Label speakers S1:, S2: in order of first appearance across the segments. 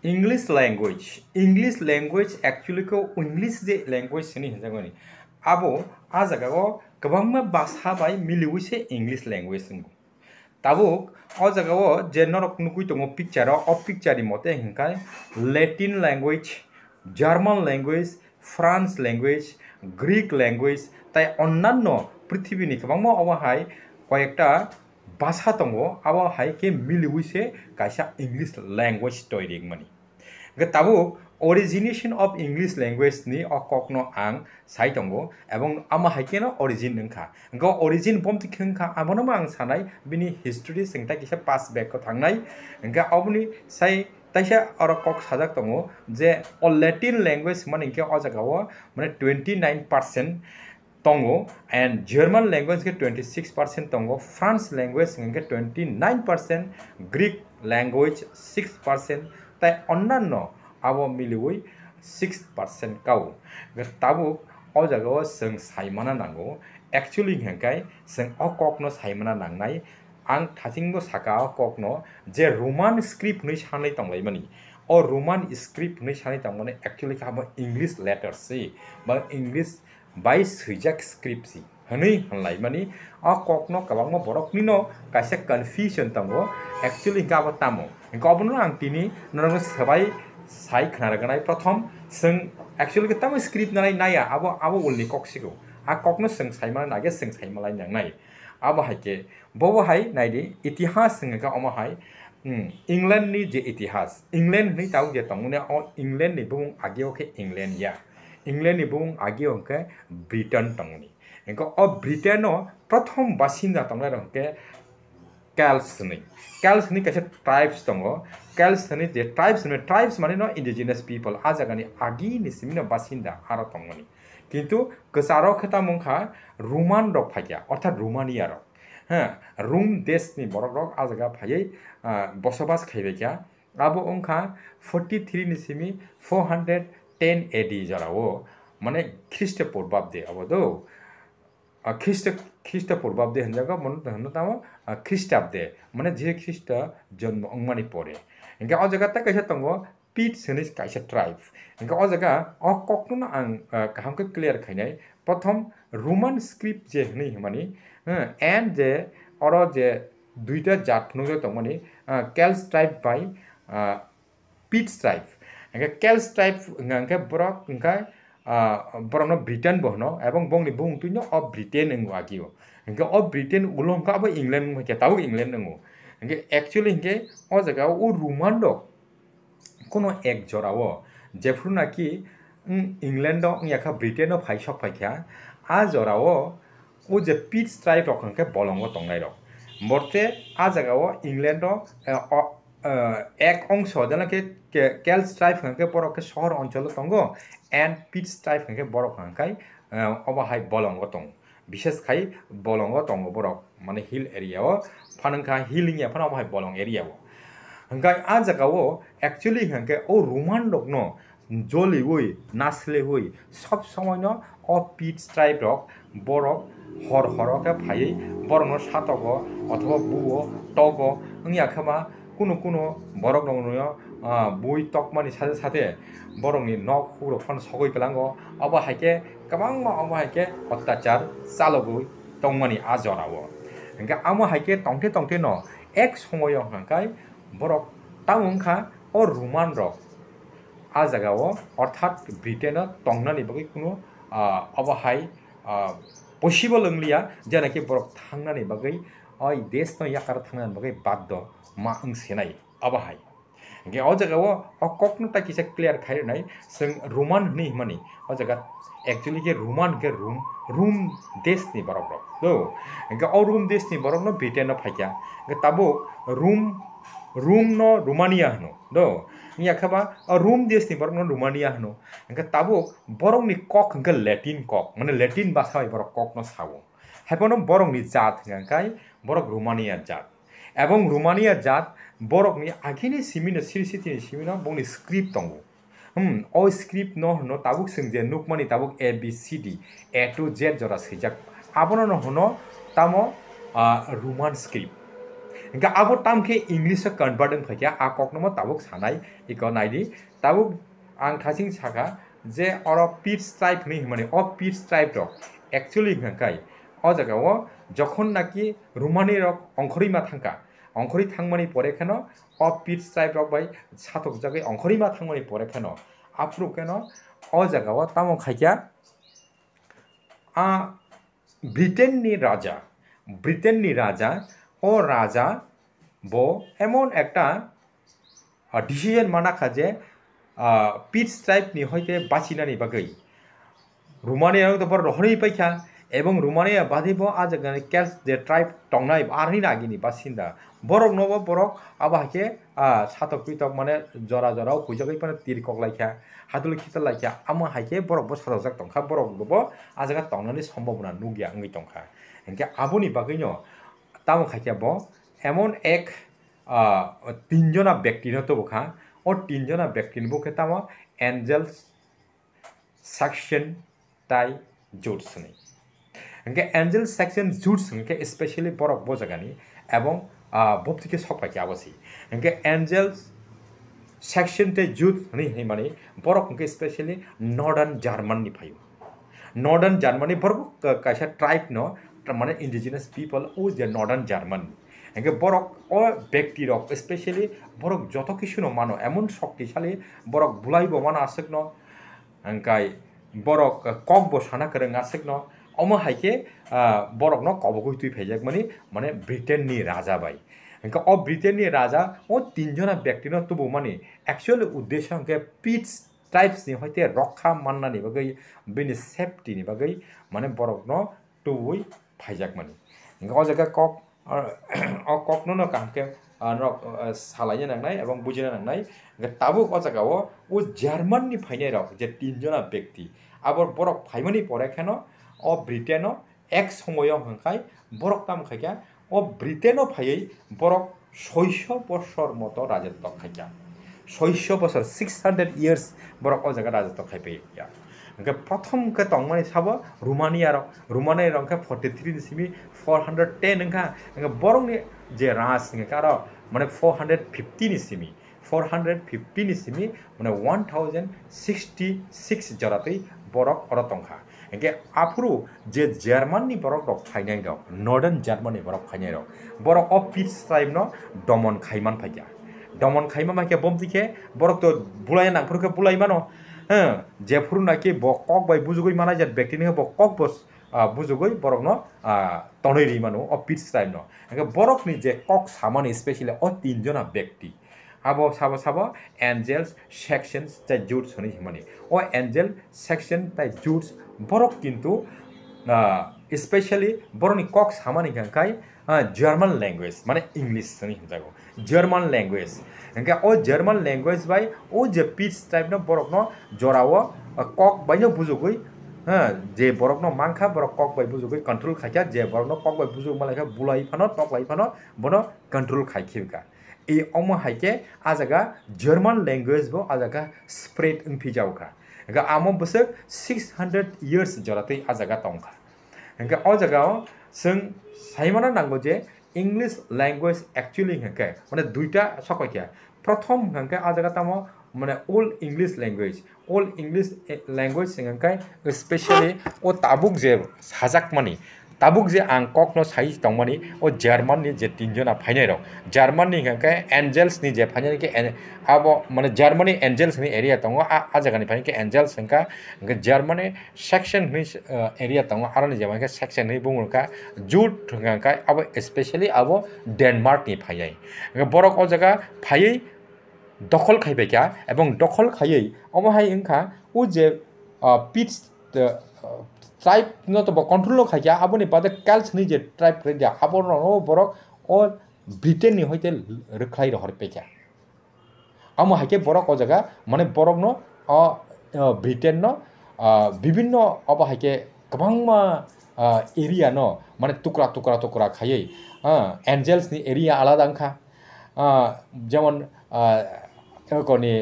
S1: English language actually ko English je language sini hajagoni abo a jaga o kwbangma basa bai miliwi se English language singo tabuk o jaga o je norok nugui tongo picture o picture ni mote hingkai Latin language, German language, France language, Greek language tai onnanno পৃথিবীনি kwbangma obo hai কয়েকটা ভাষা tongo abo hai ke miliwi se kaisa English language toiring mani tabuk origination of English language ni okokno ang sai tongo ebong ama haikeno origin nungkha go origin bomti khengkha amono ang sanai bini history singta kisa pass back ko thangnai engka obni sai taisa oro kok sajak tongo je Latin language man engke o jagao mane 29% tongo and German language ke 26% tongo France language engke 29% Greek language 6% tai onnanno abo miliwi 6% kau tabuk o jagao seng saimana nango actually hengkai seng o kokno saimana nangnai ang thasingno saka o kokno je Roman script ni sanai tonglai mani o Roman script ni sanai tongmane actually kabo English letters si ba English by swijak script si hanui hanlai mani o kokno kabangma borok nino kaisa confusion tongo actually kabo tamo gobno ang tini norong sabai sai khanaranai prothom seng actually ke tamo script nanai naya abo ulni koksigo a kokno seng saimana nage seng saimalai nangnai abo haike bobo hai naidi itihas sengka omo hai England ni je itihas England ni tau je tongune o England ni bung ageo ke England ya England ni bung ageo ke Britain tongni engko o Britain no prothom basinda tongnai rongke Celts ni kaisa tribes tongo Celts ni je tribes mane no indigenous people a jaga ni agi ni simino basinda aro tongoni কিন্তু kesaro kheta mungkha Roman rok phaiya অর্থাৎ Romania rok হ্যাঁ room দেশ ni borok rok a jaga phaiye বসবাস খাইবেkia abo ongkha 43 ni simi 410 AD jarao মানে খ্রিস্টপূর্বাব্দে অবদো খ্রিস্টপূর্বাব্দে হনজাগা মনে তামো খ্রিস্টাব্দে মানে যে খ্রিস্ট জন্ম অংমানি পরে ইনকা অ জায়গাতে কাইসা তঙ্গো পিট সনি কাইসা ট্রাইব ইনকা অ জায়গা অ ককনো আং কাহামকে ক্লিয়ার খাইনাই প্রথম রোমান স্ক্রিপ্ট যে হনি মানি এন্ড যে অর যে দুইটা জাত নুগে তংমানি কেলস ট্রাইব বাই পিট ট্রাইব ইনকা কেলস ট্রাইব ইনকা ব্রক ইনকা borokno Britain bohno ebong bongni bung tuino of Britain engo agio engke of Britain ulong ka abo England ke tau England engo engke actually engke o jaga o Roman dok kono ek jorao jefru naki England dok yakha Britain of phaisok phaikha a jorao o je Pit tribe rok engke bolongo tongnai rok morte a jaga o England dok এক অংশ যেনকে kills tribe হাঙ্কে বড়কে শহর অঞ্চল তঙ্গ and পিটস tribe হাঙ্কে বড় হাঙ্কাই অবাহাই বলঙ্গ তং বিশেষ খাই বলঙ্গ তঙ্গ বড় মানে hill এরিয়াও ফানঙ্কা healing এফান অবাহাই বলং এরিয়াও হাঙ্কাই আ জায়গাও অ্যাকচুয়ালি হাঙ্কে ও রোমান রকন জলি উই নাসলে উই সব সময় অ পিটস ট্রাইব রক বড় হর হরকে ফাই বড় সাতক অথবা বুও টগ ইয়াখামা কোনো borok dong no bui tokmani sate sate borok ni nok huro phon sogoi kalango abo haike kabangma abo haike অত্যাচার চালগoi tongmani ajorao engka amo haike tongte no ek somoyo hangkai borok tamungkha o Roman rok a jagao অর্থাৎ Britain tongnani bagi kuno abo hai possible onglia janaki borok thangnani bagi oi desh no yakar thangnani bagi baddo ma angsenai abahai ge o jaga o kokno ta kisa clear khai nai sing Roman ni mani o jaga actually ke Roman ke room desh ni borok rok do ge o room desh ni borok no Britain no phaikya ge tabo room no Romania no do nya khaba room desh ni borok no Romania no ge tabo borok ni kok ge Latin kok mane Latin bhasha bai borok kok no sawo hapono borok ni jat ngai borok Romania jat এবং Romania জাত বরকনি আগেনি Cimino সিরিসিতিনি Cimino বংনি script দङ o script no no tabuk singje nukmani tabuk A B C D A to Z jora sijak abono no hono tamo Roman script Hingga abo tamke English convert fakia a koknomo tabuk sanai iko naidi tabuk ang thasing saka je oro pitch stripe ni himani o pitch stripe rok actually hingkai o jaga o jokhon naki rumani rok ongkhorima thangka ongkhori thangmani pore kheno o pitch stripe rok bai satok jagai ongkhorima thangmani pore kheno apro keno o jaga o tamo khaikya a Britain ni raja ও রাজা বো এমন একটা decision মানা খাজে পিট stripe নি হইতে বাঁচিনানি বাগৈ রুমানিয়া তো বড় রহনি পাইখা এবং রুমানিয়া বাদিব আজ ক্যালস যে ট্রাইব টংনাই আরনি নাগিনি বাসিন্দা বরক নব বরক আবাকে সাতক পিতক মানে জরা জরাও হুইজাগৈ পানে তীর কগলাইখা হাতুল খিতাল লাইখা আমা হাইকে বরক বো সাতক টংখা বরক বো আজগা টংনানি সম্ভাবনা নুগিয়া আঙ্গি টংখা এনকে আবুনি বাগৈনো তামো খাইয়াব এমন এক তিনজনা ব্যক্তির তো বোখা ও তিনজনা ব্যক্তির বুকে তামো এঞ্জেলস সেকশন তাই জুটসনি এনকে এঞ্জেলস সেকশন জুটস এনকে স্পেশালি বরক বজাগানি এবং বপতিকে সপাইকে আবসি এনকে এঞ্জেলস সেকশন তে জুট নি মানে বরক এনকে স্পেশালি নর্দার্ন জার্মান নি ফাইও নর্দার্ন জার্মানি বরক কাইসা ট্রাইব ন মানে ইন্ডিজিনাস পিপল ও যে নর্দার্ন জার্মান একে বরক ও ব্যক্তি রক স্পেশালি বরক যত কিছু মানো এমন শক্তিশালী বরক বুলাইব মানো আসেক ন এনকাই বরক কক সানা করং আসেক ন অম হাইকে বরক ন কবগই তুই ফেজাক মানে ব্রিটেননি রাজা বাই এনকা ও ব্রিটেননি রাজা ও তিনজনা ব্যক্তি ন তবু মানে অ্যাকচুয়ালি উদ্দেশ্য এনকে পিটস ট্রাইবস নি হইতে রক্ষা মান্নানি বাগৈ বেনি সেফটি নি বাগৈ মানে বরক ন তুই ফাইজাক মানি ও জায়গা কক কক নো কামকে সালাইनो नांनाय এবং বুঝিनो नांनाय তাবুক ও জায়গাও ও জার্মাননি ফাইনাই রক যে তিনজনা ব্যক্তি আবার বরক ফাইমানি পরে কেন ও ব্রিটেনও এক সময় হংখাই বরক তাম খাইকা ও ব্রিটেনও ফাইयै বরক 600 বছর মতো রাজত্ব খাইকা 600 বছর 600 ইয়ার্স বরক ও জায়গা রাজত্ব খাইপাইয়া প্রথম কে তংমানি সাব রুমানিয়া রংকে 43 নিসিমি 410 নংখা বরংনি যে রাজ কার মানে 450 নিসিমি 450 নিসিমি মানে 1066 জরাতেই বরক অরতংখা একে আফরু যে জার্মানি বরক রক ফাইনাই রক নর্দার্ন জার্মানি বরক ফাইনাই রক বরক অ পিস টাইম ন দমন খাইমান ফাইয়া দমন খাইমা মাকে বমতিকে বরক তো বুলাই নাংফুরকে বুলাই মানো হ্যাঁ যেফুর নাকি কক বাই বুজুগৈ মানাই যে ব্যক্তিনি কক বস বুজুগৈ বরক ন তনৈরি মানু অ পিটস টাইম ন বরকনি যে কক সামানি স্পেশালি অ তিনজনা ব্যক্তি আবো সাবো এঞ্জেলস সেকশনস তাই জুটস হনি মানে ও এঞ্জেল সেকশন তাই জুটস বরক কিন্তু স্পেশালি বরনি কক সামানি গাঙ্কাই জার্মান ল্যাঙ্গুয়েজ মানে ইংলিশ হনি হিমজাগো জার্মান ল্যাঙ্গুয়েজ এনকে ও জার্মান ল্যাঙ্গুয়েজ বাই ও যে পিটস টাইপ ন বরক ন জরাও কক বাইনো বুজুগৈ হ্যাঁ যে বরক ন মাংখা বরক কক বাই বুজুগৈ কন্ট্রোল খাইকা যে বরক ন কক বাই বুজুগ মালাইখা বুলাই ফানো টক লাই ফানো বনো কন্ট্রোল খাইখিকা এই অম হাইকে আজাগা জার্মান ল্যাঙ্গুয়েজ বো আজাগা স্প্রেড উনফিজাওখা এনকা আমো বসক 600 ইয়ার্স জরাতে আজাগা তংখা এনকা ও জায়গাও जों साइमाना नांगौ जे इंग्लिश लैंग्वेज एक्चुअली हंके माने दुईटा सकैया प्रथम हंके आ जगह तमो माने ओल्ड इंग्लिश लैंग्वेज हंके स्पेशली ओ ताबुक जे साजाक मानी ताबुक जे आं कक न साइज दंमानी ओ जार्मान नि जे तीनजना फाइनाय रक जार्मान नि हंके एंजेल्स नि जे फाइनाय के आबो माने जार्मनी एंजेल्स नि एरिया दङ आ जगह नि फाइनाय के एंजेल्स हंका जार्मनी सेक्शन नि एरिया दङ आरो नि जे हंके सेक्शन नि बुङुका जुट हंका आबो स्पेशली आबो डेनमार्क नि फाइनाय बरक ओ जगह फायै दखल खाइबायका एबं दखल खायै अमहाय हंका उ जे पिट्स ट्राइब न तो कंट्रोल खाइया आबोनि बादे काल्स नि जे ट्राइब रेडिया आबो न बरक ओ ब्रिटेन नि होइते रखाइ रहर पेका आम हाइके बरक ओ जगह माने बरक न ब्रिटेन न विभिन्न अब हाइके गोबांमा एरिया न माने टुकरा खायै एंजेल्स नि एरिया आलादा अंखा जेमन कोनि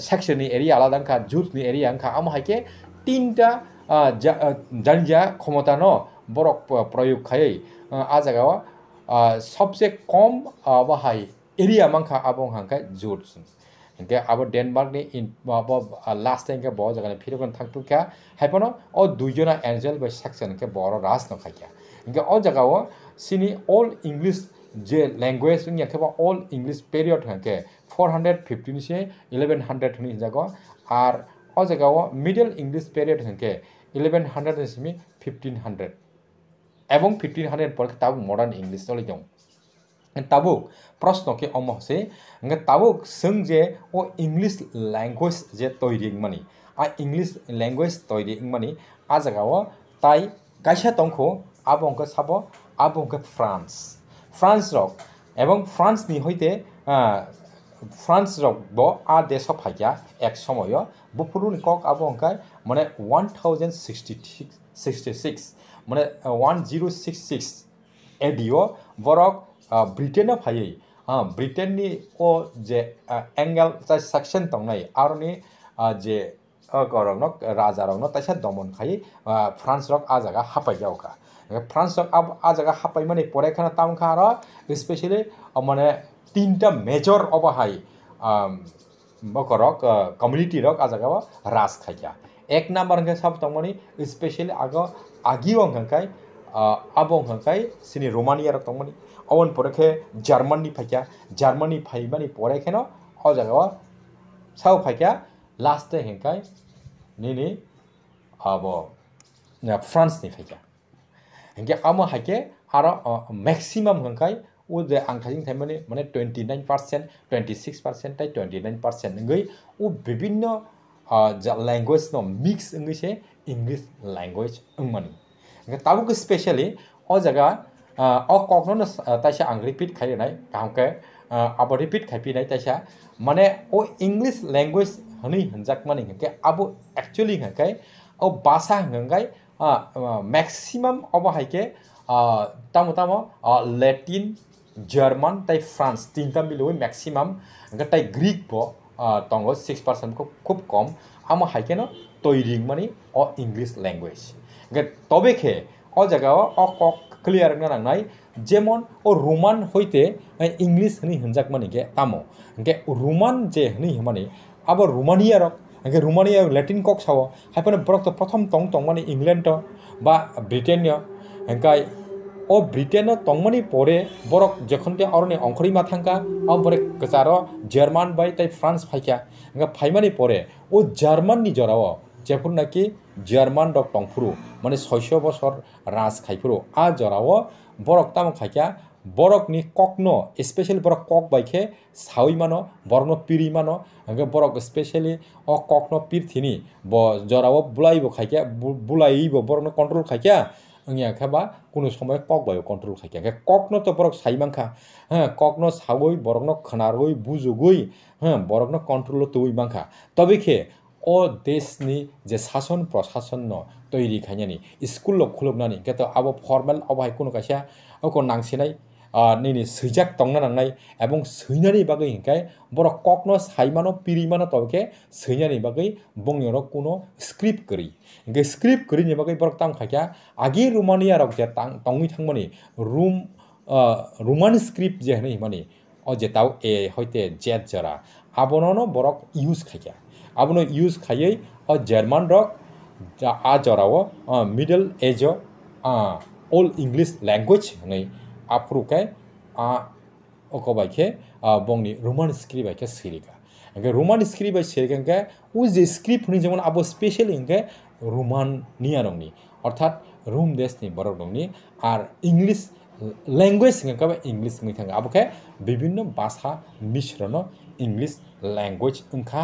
S1: सेक्शन नि एरिया आलादा अंखा जुट नि एरिया अंखा आम हाइके तीनटा जानिजा क्षमता न बरक प्रयोग खायै आ जगह सबसे कम बाहाय एरिया मांखा आबो हांखाय जुरसन इनके आबो डेनमार्क नि इन माबो लास्ट टाइम के बहुत जगह फिर कोन थाकतु क्या हाइपनो ओ दुइजना एंजल बाय सेक्शन के बर राज न खाया इनके ओ जगह वो सिनी ऑल इंग्लिश जे लैंग्वेज नि के ऑल इंग्लिश पीरियड हके 415 से 1100 नि जगह आर ओ जगह वो मिडिल इंग्लिश पीरियड हके 1100 से 1500 एवं 1500 पर ताबो मॉडर्न इंग्लिश चले दं ताबुक प्रश्न के अमहसे ताबुक जों जे ओ इंग्लिश लैंग्वेज जे तैरि मानी आ इंग्लिश लैंग्वेज तैरि मानी आ जगह ताई काइसा तंखो आबंक साबो आबंक फ्रांस रक एवं फ्रांस नि होइते फ्रांस रक बो आ देश फाइया एक समय बुफुरु कक आबंकाय माने 1066 माने 1066 एडियो बरक ब्रिटेन फायै ब्रिटेन नि ओ जे एंगल जाय सेक्शन तंनाय आरनि जे गरनक राजा रंग तैसा दमन खायै फ्रांस रक आ जगह हापाय जावका फ्रांस रक आ जगह हापाय माने परेखाना तामखा आरो स्पेशली माने तीनटा मेजर अबाहाय बकरक कम्युनिटी रक आ जगह राज खाया एक नंबर के सब तंगमनि स्पेशली आगी अंगखाय आबों हंखाय सिनी रोमानिया रक तंगमनि अवन परेखे जर्मनी फाइया जर्मनी फाइमानी परेखे न अ जगह साउ फाइया लास्ट हेंखाय निनी अब फ्रांस नि फाइया हेंके आम हाके आरो मैक्सिमम हंखाय ओ जे आंखाजिं थाइमाने माने 29% 26% ताइ 29% गई ओ विभिन्न लैंग्वेज न मिक्स इंग्लिश इंग्लिश लैंग्वेज अंगमानी ताबुक स्पेशली अ जगह अ ककनो ताइसा आं रिपीट खायनाय कामके अब रिपीट खायफिनाय ताइसा माने ओ इंग्लिश लैंग्वेज हनै हनजाक माने के आबो एक्चुअली हंखाय ओ भाषा हंगाय मैक्सिमम अब हाइके तामो तामो लैटिन जर्मन ताइ फ्रांस तीनटा मिलो मैक्सिमम ताइ ग्रीक बो तंगो 6% को खूब कम आम हाइके न तैरिंग माने अ इंग्लिश लैंग्वेज तबेखे अ जगह अ कक क्लियर नांनाय जेमन ओ रोमान होइते इंग्लिश हनै हनजाक माने के तामो के रोमान जे हनै माने अब रोमानिया रक के रोमानिया लैटिन कक साव हाइपन बरक तो प्रथम तंग माने इंग्लैंड बा ब्रिटेनिया हंकाय ओ ब्रिटेन तंगमनि परे बरक जखनते अरने अंखरि माथांका बरे गजारो जर्मन बाय ताइ फ्रांस फाइका फाइमानि परे ओ जर्मन नि जराव जेफोर नाकि जर्मन रक तंफुरु माने 600 बছर राज खाइफुरु आ जराव बरक ताम खाइका बरक नि ककनो स्पेशली बरक कक बाइखे सावि मानो बरनो पिरि मानो बरक स्पेशली अ ककनो पिरथिनि ब जराव बुलाइबो खाइका बुलाइबो बरनो कंट्रोल खाइका अंगिया खाबा कुनु समय कक बायो कंट्रोल खाइका ककनो तो बरक साइमांखा ककनो सावै बरकनो खनारगै बुजुगै बरकनो कंट्रोल तोइ मांखा तबेखे ओ देशनि जे शासन प्रशासन न तैरि खायनि स्कुल खुलुबनानि केतो आबो फॉर्मल अबाय कुनु काइसा अको नांसिनाय नैनि सैजाक तंना नांनाय एवं सैनानि बागै हिंखाय बरक ककनो साइमानो पिरिमानो तबके सैनानि बागै बंनिरो कुनो स्क्रिप्ट करि के स्क्रिप्ट करिनि बागै बरक ताम खाया आगे रोमानिया रक जे तंगि थांमनि रोमान स्क्रिप्ट जे हनै माने अ जे ताव ए होइते जेट जरा आबोनो बरक यूज खाया आबोनो यूज खायै अ जर्मन रक आ जराव middle age all English language हनै आफरुके आ ओकबाइखे बंनि रोमान स्क्रिप्ट बाइखे सिरिका रोमान स्क्रिप्ट बाइ सिरिका उ जे स्क्रिप्ट हनै जेमन आबो स्पेशली इनके रोमानिया रंनि अर्थात रोम देशनि बरक दंनि आर इंग्लिश लैंग्वेज हिंका इंग्लिश नि थांगा आबोखे विभिन्न भाषा मिश्रण इंग्लिश लैंग्वेज उनखा